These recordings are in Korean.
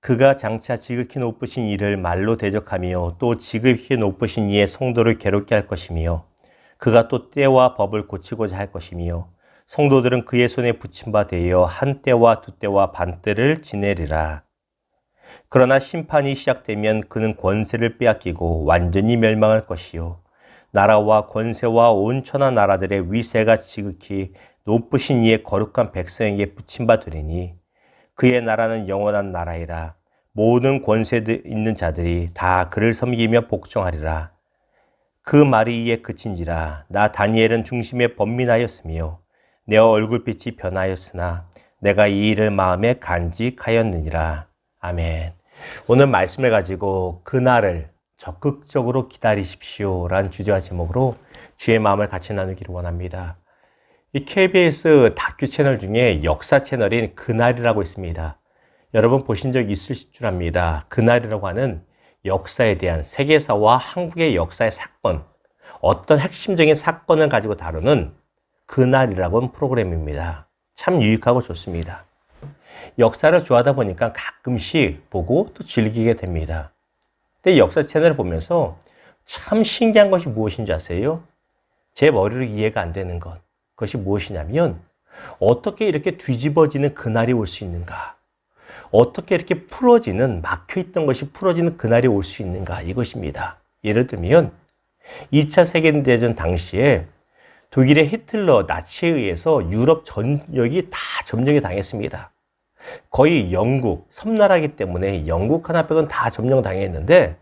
그가 장차 지극히 높으신 이를 말로 대적하며 또 지극히 높으신 이의 성도를 괴롭게 할 것이며 그가 또 때와 법을 고치고자 할 것이며 성도들은 그의 손에 붙임 바 되어 한 때와 두 때와 반 때를 지내리라. 그러나 심판이 시작되면 그는 권세를 빼앗기고 완전히 멸망할 것이요 나라와 권세와 온 천하 나라들의 위세가 지극히 높으신 이의 거룩한 백성에게 붙임 바 되리니 그의 나라는 영원한 나라이라. 모든 권세 있는 자들이 다 그를 섬기며 복종하리라. 그 말이 이에 그친지라. 나 다니엘은 중심에 번민하였으며 내 얼굴빛이 변하였으나 내가 이 일을 마음에 간직하였느니라. 아멘. 오늘 말씀을 가지고 그날을 적극적으로 기다리십시오 라는 주제와 제목으로 주의 마음을 같이 나누기를 원합니다. 이 KBS 다큐 채널 중에 역사 채널인 그날이라고 있습니다. 여러분 보신 적 있을 줄 압니다. 그날이라고 하는 역사에 대한 세계사와 한국의 역사의 사건, 어떤 핵심적인 사건을 가지고 다루는 그날이라고 하는 프로그램입니다. 참 유익하고 좋습니다. 역사를 좋아하다 보니까 가끔씩 보고 또 즐기게 됩니다. 근데 역사 채널을 보면서 참 신기한 것이 무엇인지 아세요? 제 머리로 이해가 안 되는 것. 그것이 무엇이냐면 어떻게 이렇게 뒤집어지는 그날이 올 수 있는가? 어떻게 이렇게 풀어지는, 막혀있던 것이 풀어지는 그날이 올 수 있는가? 이것입니다. 예를 들면 2차 세계대전 당시에 독일의 히틀러, 나치에 의해서 유럽 전역이 다 점령이 당했습니다. 거의 영국, 섬나라이기 때문에 영국 하나 빼고는 다 점령당했는데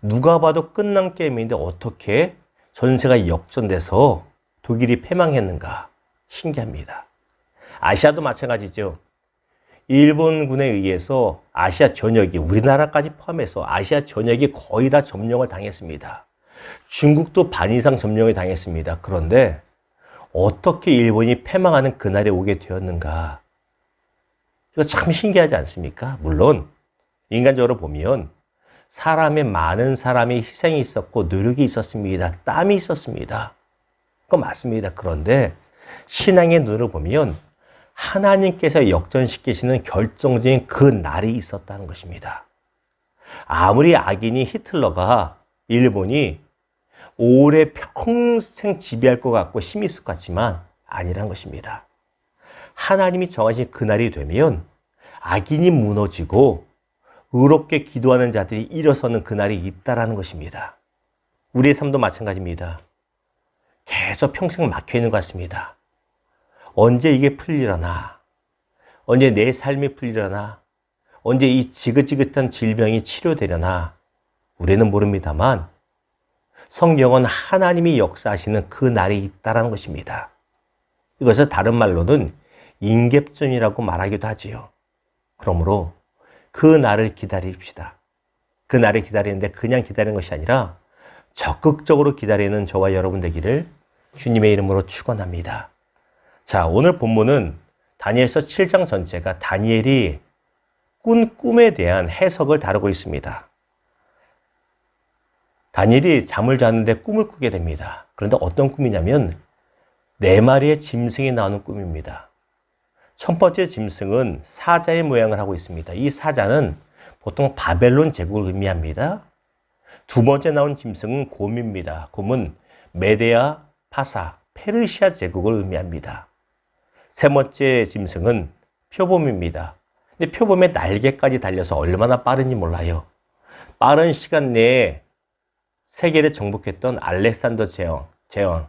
누가 봐도 끝난 게임인데 어떻게 전세가 역전돼서 독일이 패망했는가? 신기합니다. 아시아도 마찬가지죠. 일본군에 의해서 아시아 전역이, 우리나라까지 포함해서 아시아 전역이 거의 다 점령을 당했습니다. 중국도 반 이상 점령을 당했습니다. 그런데 어떻게 일본이 패망하는 그날이 오게 되었는가? 이거 참 신기하지 않습니까? 물론 인간적으로 보면 많은 사람의 희생이 있었고 노력이 있었습니다. 땀이 있었습니다. 그거 맞습니다. 그런데 신앙의 눈으로 보면 하나님께서 역전시키시는 결정적인 그 날이 있었다는 것입니다. 아무리 악인이 히틀러가 일본이 오래 평생 지배할 것 같고 힘이 있을 것 같지만 아니란 것입니다. 하나님이 정하신 그날이 되면 악인이 무너지고 의롭게 기도하는 자들이 일어서는 그날이 있다라는 것입니다. 우리의 삶도 마찬가지입니다. 계속 평생 막혀있는 것 같습니다. 언제 이게 풀리려나? 언제 내 삶이 풀리려나? 언제 이 지긋지긋한 질병이 치료되려나? 우리는 모릅니다만 성경은 하나님이 역사하시는 그 날이 있다는 것입니다. 이것을 다른 말로는 인ገብ전이라고 말하기도 하지요. 그러므로 그 날을 기다립시다. 그 날을 기다리는데 그냥 기다리는 것이 아니라 적극적으로 기다리는 저와 여러분 되기를 주님의 이름으로 축원합니다. 자, 오늘 본문은 다니엘서 7장 전체가 다니엘이 꾼 꿈에 대한 해석을 다루고 있습니다. 다니엘이 잠을 자는데 꿈을 꾸게 됩니다. 그런데 어떤 꿈이냐면 4마리의 짐승이 나오는 꿈입니다. 첫 번째 짐승은 사자의 모양을 하고 있습니다. 이 사자는 보통 바벨론 제국을 의미합니다. 두 번째 나온 짐승은 곰입니다. 곰은 메데아, 파사, 페르시아 제국을 의미합니다. 세 번째 짐승은 표범입니다. 근데 표범의 날개까지 달려서 얼마나 빠른지 몰라요. 빠른 시간 내에 세계를 정복했던 알렉산더 제왕,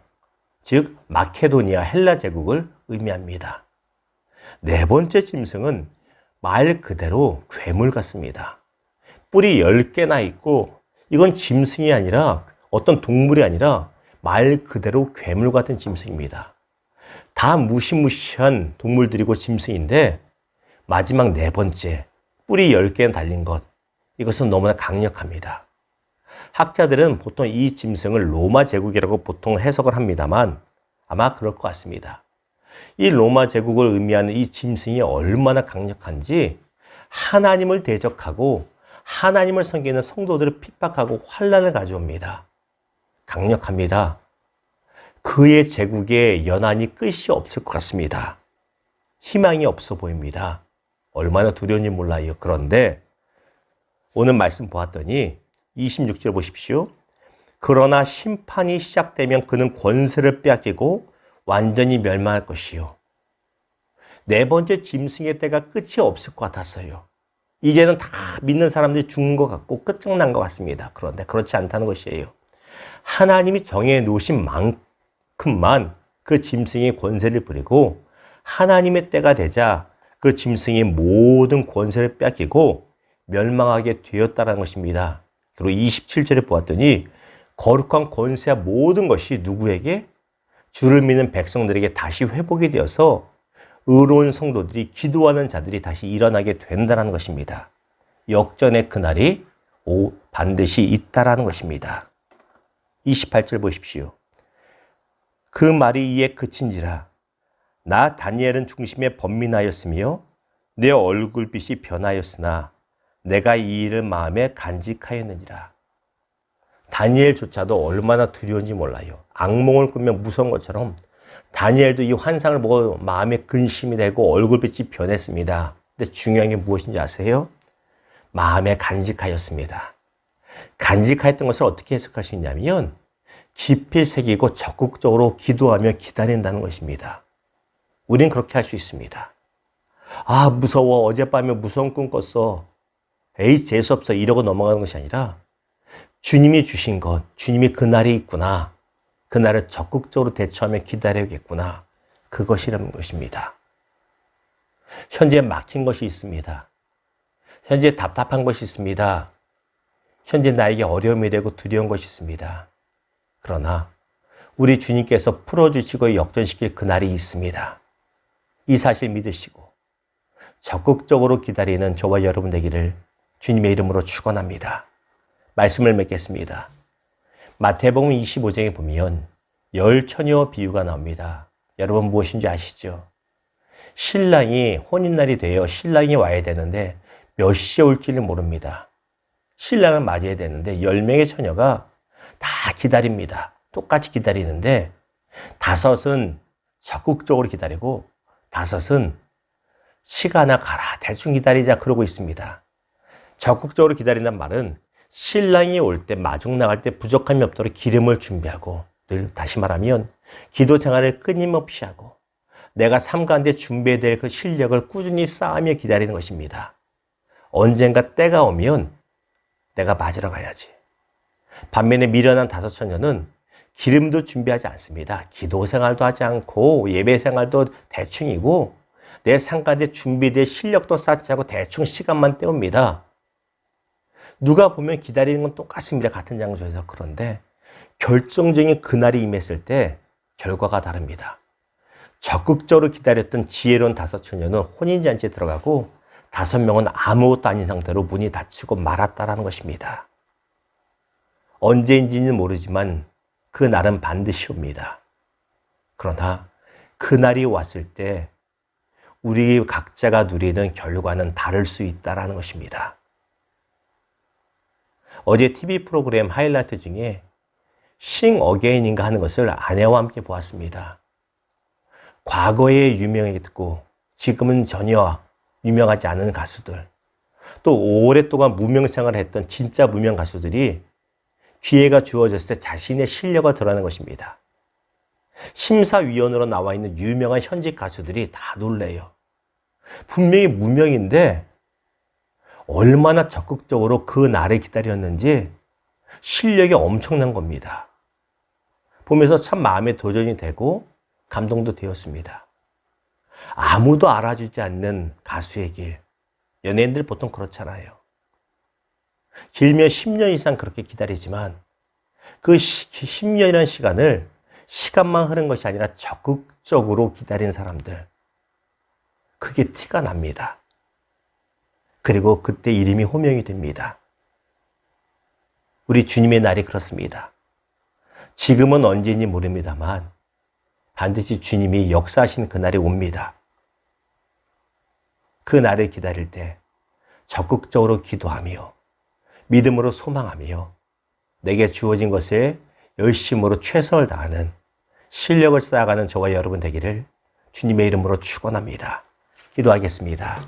즉 마케도니아 헬라 제국을 의미합니다. 네 번째 짐승은 말 그대로 괴물 같습니다. 뿔이 10개나 있고 이건 짐승이 아니라 어떤 동물이 아니라 말 그대로 괴물 같은 짐승입니다. 다 무시무시한 동물들이고 짐승인데 마지막 네 번째 뿔이 10개 달린 것, 이것은 너무나 강력합니다. 학자들은 보통 이 짐승을 로마 제국이라고 보통 해석을 합니다만 아마 그럴 것 같습니다. 이 로마 제국을 의미하는 이 짐승이 얼마나 강력한지 하나님을 대적하고 하나님을 섬기는 성도들을 핍박하고 환난을 가져옵니다. 강력합니다. 그의 제국에 연한이 끝이 없을 것 같습니다. 희망이 없어 보입니다. 얼마나 두려운지 몰라요. 그런데 오늘 말씀 보았더니 26절 보십시오. 그러나 심판이 시작되면 그는 권세를 빼앗기고 완전히 멸망할 것이요. 네 번째 짐승의 때가 끝이 없을 것 같았어요. 이제는 다 믿는 사람들이 죽는 것 같고 끝장난 것 같습니다. 그런데 그렇지 않다는 것이에요. 하나님이 정해 놓으신 만큼만 그 짐승이 권세를 부리고 하나님의 때가 되자 그 짐승이 모든 권세를 뺏기고 멸망하게 되었다는 것입니다. 그리고 27절에 보았더니 거룩한 권세와 모든 것이 누구에게? 주를 믿는 백성들에게 다시 회복이 되어서 의로운 성도들이 기도하는 자들이 다시 일어나게 된다는 것입니다. 역전의 그날이 반드시 있다라는 것입니다. 28절 보십시오. 그 말이 이에 그친지라. 나 다니엘은 중심에 번민하였으며 내 얼굴빛이 변하였으나 내가 이 일을 마음에 간직하였느니라. 다니엘조차도 얼마나 두려운지 몰라요. 악몽을 꾸면 무서운 것처럼 다니엘도 이 환상을 보고 마음에 근심이 되고 얼굴빛이 변했습니다. 근데 중요한 게 무엇인지 아세요? 마음에 간직하였습니다. 간직하였던 것을 어떻게 해석할 수 있냐면 깊이 새기고 적극적으로 기도하며 기다린다는 것입니다. 우린 그렇게 할 수 있습니다. 아, 무서워. 어젯밤에 무서운 꿈 꿨어. 에이, 재수없어. 이러고 넘어가는 것이 아니라 주님이 주신 것, 주님이 그날이 있구나. 그날을 적극적으로 대처하며 기다려야겠구나. 그것이라는 것입니다. 현재 막힌 것이 있습니다. 현재 답답한 것이 있습니다. 현재 나에게 어려움이 되고 두려운 것이 있습니다. 그러나 우리 주님께서 풀어주시고 역전시킬 그날이 있습니다. 이 사실 믿으시고 적극적으로 기다리는 저와 여러분 되기를 주님의 이름으로 축원합니다. 말씀을 맺겠습니다. 마태복음 25장에 보면 열 처녀 비유가 나옵니다. 여러분 무엇인지 아시죠? 신랑이 혼인날이 되어 신랑이 와야 되는데 몇 시에 올지를 모릅니다. 신랑을 맞이해야 되는데 10명의 처녀가 다 기다립니다. 똑같이 기다리는데 5은 적극적으로 기다리고 5은 시간아 가라 대충 기다리자 그러고 있습니다. 적극적으로 기다린다는 말은 신랑이 올 때 마중 나갈 때 부족함이 없도록 기름을 준비하고 늘 다시 말하면 기도 생활을 끊임없이 하고 내가 삶 가운데 준비해야 될 그 실력을 꾸준히 쌓으며 기다리는 것입니다. 언젠가 때가 오면 내가 맞으러 가야지. 반면에 미련한 5처녀는 기름도 준비하지 않습니다. 기도 생활도 하지 않고 예배 생활도 대충이고 내 삶 가운데 준비될 실력도 쌓지 않고 대충 시간만 때웁니다. 누가 보면 기다리는 건 똑같습니다. 같은 장소에서. 그런데 결정적인 그날이 임했을 때 결과가 다릅니다. 적극적으로 기다렸던 지혜로운 5처녀는 혼인잔치에 들어가고 5명은 아무것도 아닌 상태로 문이 닫히고 말았다라는 것입니다. 언제인지는 모르지만 그 날은 반드시 옵니다. 그러나 그날이 왔을 때 우리 각자가 누리는 결과는 다를 수 있다는 것입니다. 어제 TV 프로그램 하이라이트 중에 싱 어게인인가 하는 것을 아내와 함께 보았습니다. 과거에 유명했고 지금은 전혀 유명하지 않은 가수들, 또 오랫동안 무명생활을 했던 진짜 무명 가수들이 기회가 주어졌을 때 자신의 실력을 드러내는 것입니다. 심사위원으로 나와 있는 유명한 현직 가수들이 다 놀래요. 분명히 무명인데 얼마나 적극적으로 그 날을 기다렸는지 실력이 엄청난 겁니다. 보면서 참 마음에 도전이 되고 감동도 되었습니다. 아무도 알아주지 않는 가수의 길. 연예인들 보통 그렇잖아요. 길면 10년 이상 그렇게 기다리지만 그 10년이라는 시간을 시간만 흐른 것이 아니라 적극적으로 기다린 사람들. 그게 티가 납니다. 그리고 그때 이름이 호명이 됩니다. 우리 주님의 날이 그렇습니다. 지금은 언제인지 모릅니다만 반드시 주님이 역사하신 그날이 옵니다. 그 날을 기다릴 때 적극적으로 기도하며 믿음으로 소망하며 내게 주어진 것에 열심으로 최선을 다하는 실력을 쌓아가는 저와 여러분 되기를 주님의 이름으로 축원합니다. 기도하겠습니다.